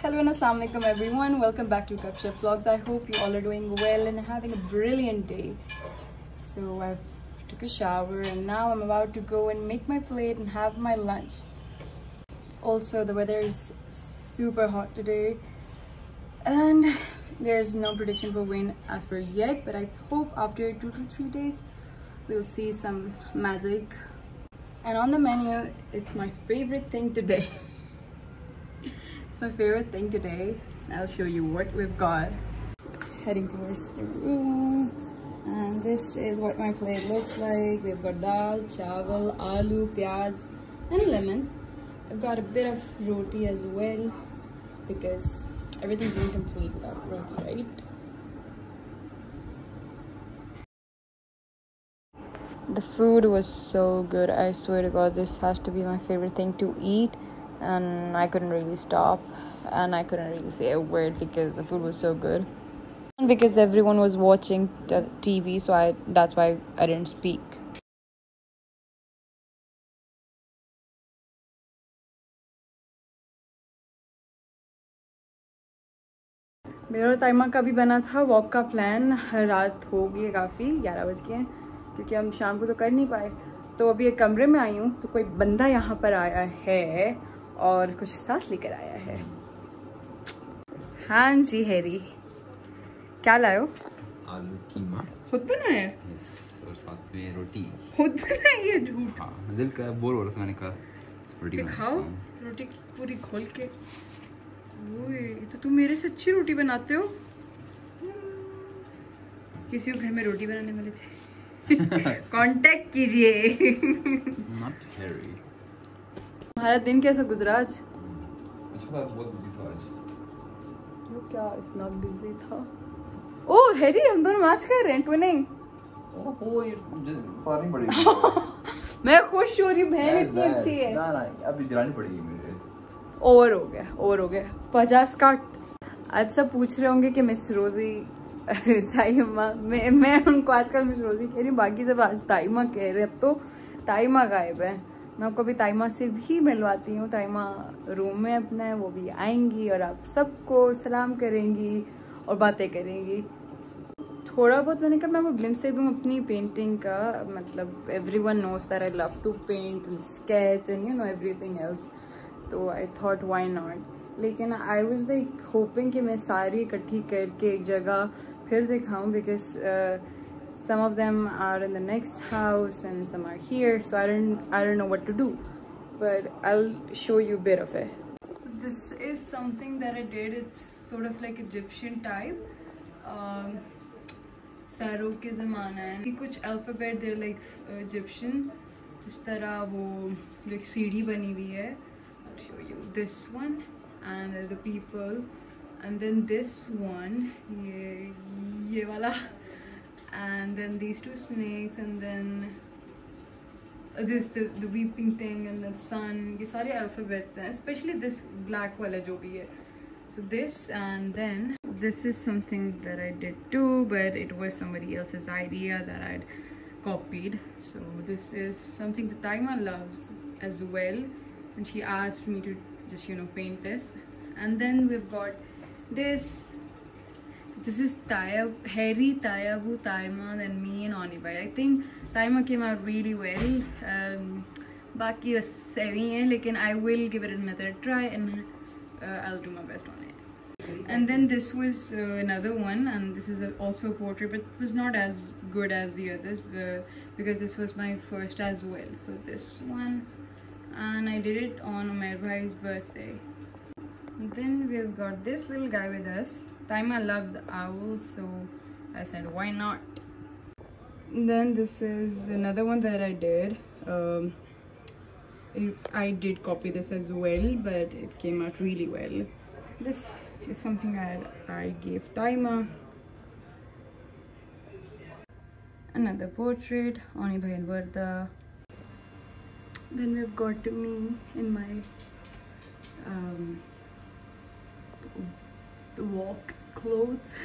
Hello and Assalamualaikum everyone. Welcome back to Gupshup Vlogs. I hope you all are doing well and having a brilliant day. So I've took a shower and now I'm about to go and make my plate and have my lunch. Also, the weather is super hot today and there's no prediction for wind as per yet, but I hope after 2 to 3 days we'll see some magic. And on the menu, it's my favorite thing today. It's my favorite thing today. I'll show you what we've got. Heading towards the room. And this is what my plate looks like. We've got dal, chawal, aloo, pyaz, and lemon. I've got a bit of roti as well because everything's incomplete without roti, right? The food was so good. I swear to God, this has to be my favorite thing to eat. And I couldn't really stop. And I couldn't really say a word because the food was so good. And because everyone was watching the TV, so that's why I didn't speak. मेरा और ताइमा का भी बना था walk का plan. रात हो गई है काफ़ी, 11 बज गए हैं क्योंकि हम शाम को तो कर नहीं पाए. तो अभी एक कमरे में आई हूँ तो कोई बंदा यहाँ पर आया है और कुछ साथ लेकर आया है. हाँ जी हैरी, क्या लायो? आलू कीमा खुद बनाया? यस, और साथ में रोटी. खुद बनाई है? झूठ. हाँ, दिल का बोर हो रहा था, मैंने कहा रोटी खाओ. रोटी पूरी खोल के. ओए, तो तुम मेरे से अच्छी रोटी बनाते हो. किसी को घर में रोटी बनाने वाले चाहिए कांटेक्ट कीजिए. Not Harry. तुम्हारा दिन कैसा गुजरा आज? अच्छा था, बहुत बिजी था आज. वो क्या इतना बिजी था? ओह हैरी, हम दोनों मैच कर रहे हैं, ट्विनिंग. ओहो, ये पानी पड़ेगी. मैं खुश हो रही हूँ, बहन इतनी अच्छी है. ना अभी जलानी पड़ेगी मुझे. ओवर हो गया 50 काट. आज सब पूछ रहे होंगे कि मिस रोजी ताइमा, मैं उनको आजकल मिस रोजी कह रही हूँ, बाकी सब आज ताइमा कह रहे. अब तो ताइमा गायब है. मैं आपको अभी ताइमा से भी मिलवाती हूँ. ताइमा रूम में अपना है, वो भी आएंगी और आप सबको सलाम करेंगी और बातें करेंगी. थोड़ा बहुत मैंने कहा मैं वो ग्लिम्स दे दूँ अपनी पेंटिंग का. मतलब everyone knows that I love to paint and sketch and you know everything else. तो आई थॉट व्हाई नॉट. लेकिन आई वाज लाइक होपिंग कि मैं सारी इकट्ठी करके एक जगह फिर दिखाऊँ because some of them are in the next house and some are here, so I don't know what to do, but I'll show you a bit of it. So this is something that I did. It's sort of like Egyptian type. Pharaoh के ज़माना है. ये कुछ alphabet they're like Egyptian. जिस तरह वो जो एक सीढ़ी बनी हुई है. I'll show you this one and the people, and then this one ये वाला. And then these two snakes, and then the weeping thing, and the sun. ये सारे alphabets हैं, especially this black वाला जो भी है. So this, and then this is something that I did too, but it was somebody else's idea that I'd copied. So this is something that Taima loves as well, and she asked me to just paint this. And then we've got this. This is Harry, Tayabu, Taima, and me and Onibai. I think Taima came out really well. Baki was savvy, lekin I will give it another try and I'll do my best on it. And then this was another one, and this is also a portrait, but it was not as good as the others because this was my first as well. So this one, and I did it on Umair Bhai's birthday. And then we've got this little guy with us. Taima loves owls, so I said why not. Then this is another one that I did. I did copy this as well, but it came out really well. This is something I gave Taima. Another portrait, Oni Bhai and Varda. Then we've got me in my walk clothes.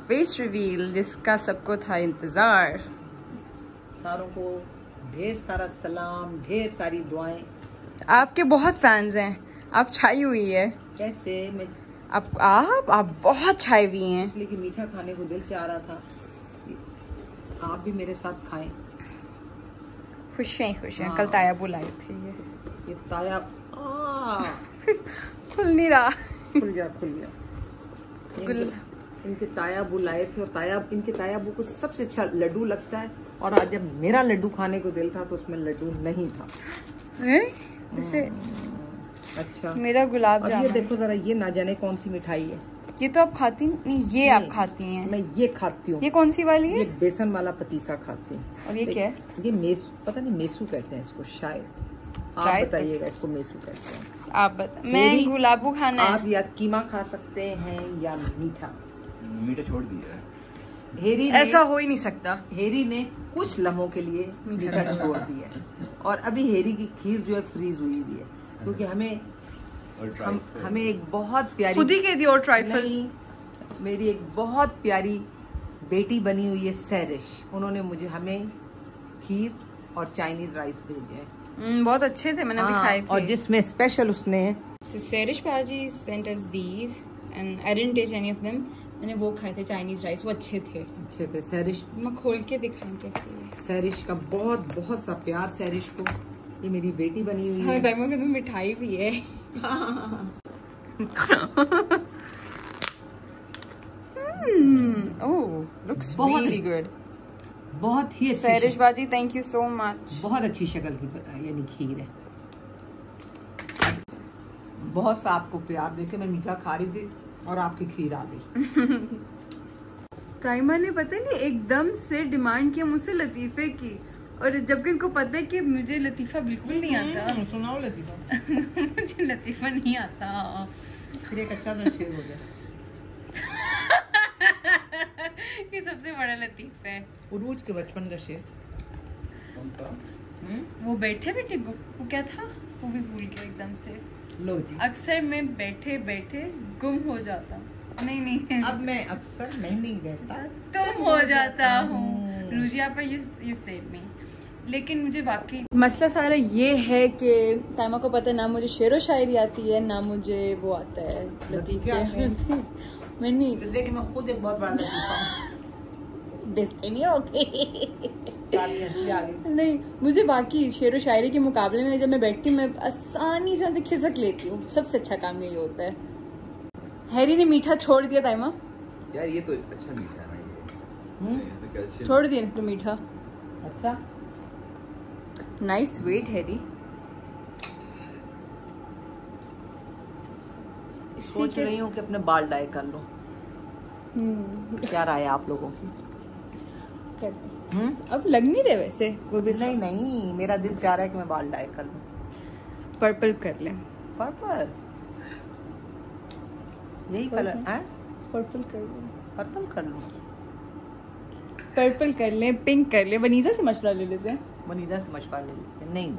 Face reveal जिसका सबको था इंतजार. सारों को ढेर सारा सलाम, ढेर सारी दुआएं. आपके बहुत फैंस हैं, आप छाई हुई है। कैसे मैं आप बहुत छाई हुई हैं। इसलिए कि मीठा खाने को दिल चाह रहा था, आप भी मेरे साथ खाएं। खुश हैं कल ताया बुलाई थी। ये ताया खुल नहीं रहा। खुल गया इनके ताया बुलाए थे, और इनके तायाबू को सबसे अच्छा लड्डू लगता है, और आज जब मेरा लड्डू खाने को दिल था तो उसमें लड्डू नहीं था। वैसे अच्छा मेरा गुलाब जामुन। ये देखो जरा, ये ना जाने कौन सी मिठाई है। ये तो आप खाती नहीं, ये आप खाती हैं। मैं ये खाती हूँ। ये कौन सी वाली है? ये बेसन वाला पतीसा खाती हूँ। और ये क्या है? ये मेसू, पता नहीं मेसू कहते हैं इसको शायद, आप बताइएगा इसको मेसू कहते हैं। आप बता। मैं गुलाबू खाना है। आप या कीमा खा सकते हैं या मीठा। मीठा छोड़ दिया है। हेरी ऐसा हो ही नहीं सकता। हेरी ने कुछ लम्हों के लिए मीठा छोड़ दिया है, और अभी हेरी की खीर जो है फ्रीज हुई हुई है, क्योंकि हमें एक बहुत प्यारी, खुद ही कह दी और ट्राइफल। मेरी एक बहुत प्यारी बेटी बनी हुई है सैरिश, उन्होंने हमें खीर और चाइनीज राइस भेजे हैं। बहुत अच्छे थे, मैंने भी खाए थे। और जिसमें स्पेशल उसने सैरिश बाजी sent us these and I didn't taste any of them। मैंने वो खाए थे चाइनीज राइस, वो अच्छे थे। सैरिश, मैं खोल के दिखाऊं कैसे है। सैरिश का बहुत बहुत सा प्यार सैरिश को, ये मेरी बेटी बनी हुई है। हाँ, में मिठाई भी है। looks really good। बहुत ही सैरिश बाजी, थैंक यू सो मच। बहुत अच्छी शक्ल की यानी खीर है। बहुत सा आपको प्यार देके मैं मीठा खा रही थी और आपकी खीर आ गई। ताइमा ने पता नहीं एकदम से डिमांड किया मुझसे लतीफे की, और जबकि इनको पता है कि मुझे लतीफा बिल्कुल नहीं आता। सुनाओ लतीफा। मुझे लतीफा नहीं आता। फिर एक अच्छा सा शेर हो गया। ये सबसे बड़ा लतीफ है। उरूज के बचपन का शेर। कौन सा? वो बैठे वो क्या था, वो भी भूल गया एकदम से। लो जी। अक्सर मैं बैठे बैठे गुम हो जाता। नहीं अब मैं अक्सर नहीं रहता, तुम हो जाता हूँ। रूजिया पर यू सेड मी। लेकिन मुझे वाकई मसला सारा ये है कि ताइमा को पता है ना मुझे शेर व शायरी आती है, ना मुझे वो आता है लतीफे। मैं नहीं, लेकिन मैं खुद एक बहुत बड़ा लतीफा नहीं होगी। नहीं, मुझे बाकी शेर व शायरी के मुकाबले में जब मैं बैठती हूँ मैं आसानी से उनसे खिसक लेती हूँ। सबसे अच्छा काम यही होता है। हैरी ने मीठा छोड़ दिया ताइमा। यार ये तो अच्छा मीठा है ना, ये छोड़ दिया इसको मीठा। अच्छा, नाइस वेट हैरी। सोच रही हूँ कि अपने बाल डाई कर लो। क्या राय है आप लोगों की? अब लग नहीं रहे वैसे वो भी। नहीं, मेरा दिल चाह रहा है कि मैं बाल डाई कर लूं। पर्पल कर ले। पर्पल, यही कलर है। पर्पल कर ले। पर्पल कर लूं? पर्पल कर ले, पिंक कर ले। वनीजा से मशवरा ले लेते हैं। वनीजा से मशवरा ले लेते हैं। नहीं,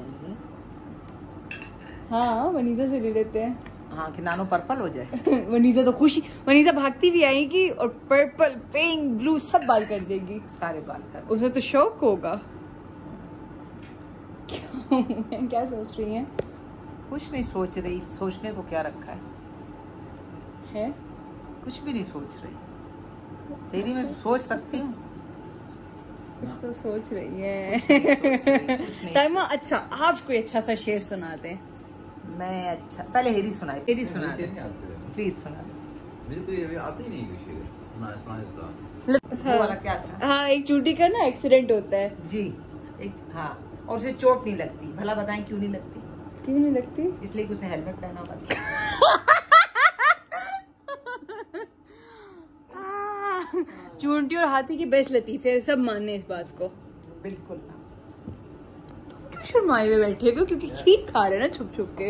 हाँ वनीजा से ले लेते हैं। हाँ, कि नानो पर्पल हो जाए। वनीजा तो खुशी, वनीजा भागती भी आएगी और पर्पल पिंक ब्लू सब बाल कर देगी। सारे बाल कर। उसे तो शौक होगा। क्या सोच रही हैं? कुछ नहीं सोच रही, सोचने को क्या रखा है? कुछ भी नहीं सोच रही। तेरी मैं सोच सकती हूँ। कुछ तो सोच रही है। ताइमा, अच्छा आप कोई अच्छा सा शेर सुना दें। मैं अच्छा, पहले हेरी सुनाए। हेरी सुना दे प्लीज, सुना दे। मुझे तो ये आता ही नहीं कुछ शेर। सुना वो वाला क्या था? हाँ, एक चूटी का ना एक्सीडेंट होता है जी। हाँ, और उसे चोट नहीं लगती। भला बताएं क्यों नहीं लगती? क्यों नहीं लगती? इसलिए कि उसे हेलमेट पहना हुआ। चूंटी और हाथी की बेस्ट लतीफे, सब माने इस बात को। बिल्कुल ना। क्यों शर्माए हुए बैठे हुए? क्योंकि खीर खा रहे हैं ना छुप छुप के।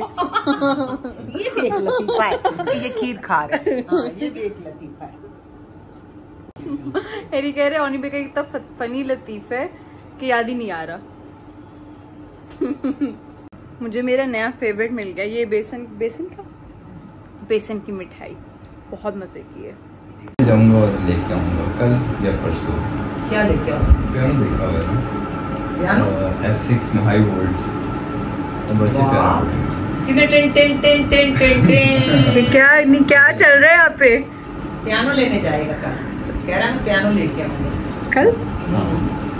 ये भी एक लतीफा है, ये खीर खा रहे हैं। हाँ, ये भी एक लतीफा है। हेरी कह रहे ओनी बेका इतना फनी लतीफ है कि याद ही नहीं आ रहा। मुझे मेरा नया फेवरेट मिल गया, ये बेसन की मिठाई बहुत मजे की है। जाऊंगा और लेके आऊंगा कल या परसों। क्या लेके आओ? पियानो देखा हुआ है ना, F6 में हाई वोल्ट्स। बड़े से प्यार क्या चल रहा है यहाँ पे? पियानो लेने जाएगा कल, कह रहा मैं पियानो लेके आऊंगा कल।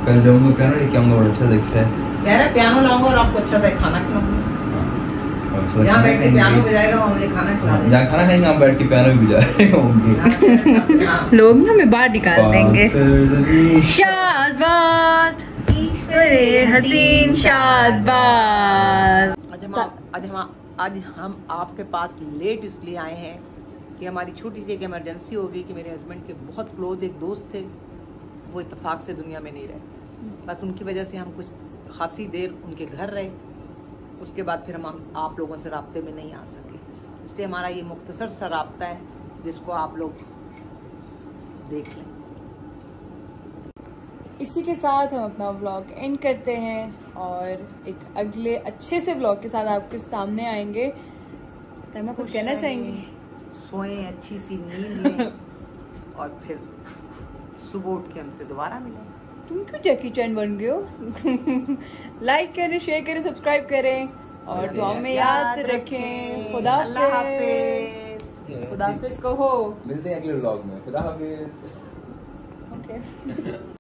कल जाऊंगा पियानो लेके आऊंगा, बड़ा अच्छा दिखता है। कह रहा पियानो लाऊंगा और आपको अच्छा सा खाना खिलाऊंगा। अच्छा जहाँ बैठ के पियानो बजाएगा वहाँ मुझे खाना खिला देगा। जहाँ खाना खाएंगे वहाँ बैठ के पियानो भी बजा रहे होंगे। हाँ। लोग ना हमें बाहर निकाल देंगे। शाबाश ईश्वरे हसीन शाबाश। आज हम आपके पास लेट इसलिए आए हैं कि हमारी छोटी सी एक इमरजेंसी हो गई कि मेरे हस्बैंड के बहुत क्लोज एक दोस्त थे, वो इत्तेफाक से दुनिया में नहीं रहे। बस उनकी वजह से हम कुछ खासी देर उनके घर रहे, उसके बाद फिर हम आप लोगों से राब्ते में नहीं आ सके। इसलिए हमारा ये मुख्तसर सा राब्ता है जिसको आप लोग देख लें। इसी के साथ हम अपना व्लॉग एंड करते हैं और एक अगले अच्छे से व्लॉग के साथ आपके सामने आएंगे। तैमा कुछ कहना चाहेंगी? सोएं, अच्छी सी नींद लें और फिर सुबह उठ के हमसे दोबारा मिलें। तुम क्यों जैकी चैन बन गए हो? लाइक करें, शेयर करें, सब्सक्राइब करें और दुआ में याद रखें। खुदा हाफिज। खुदा हाफिज कहो। मिलते हैं अगले व्लॉग में। खुदा हाफिज। ओके।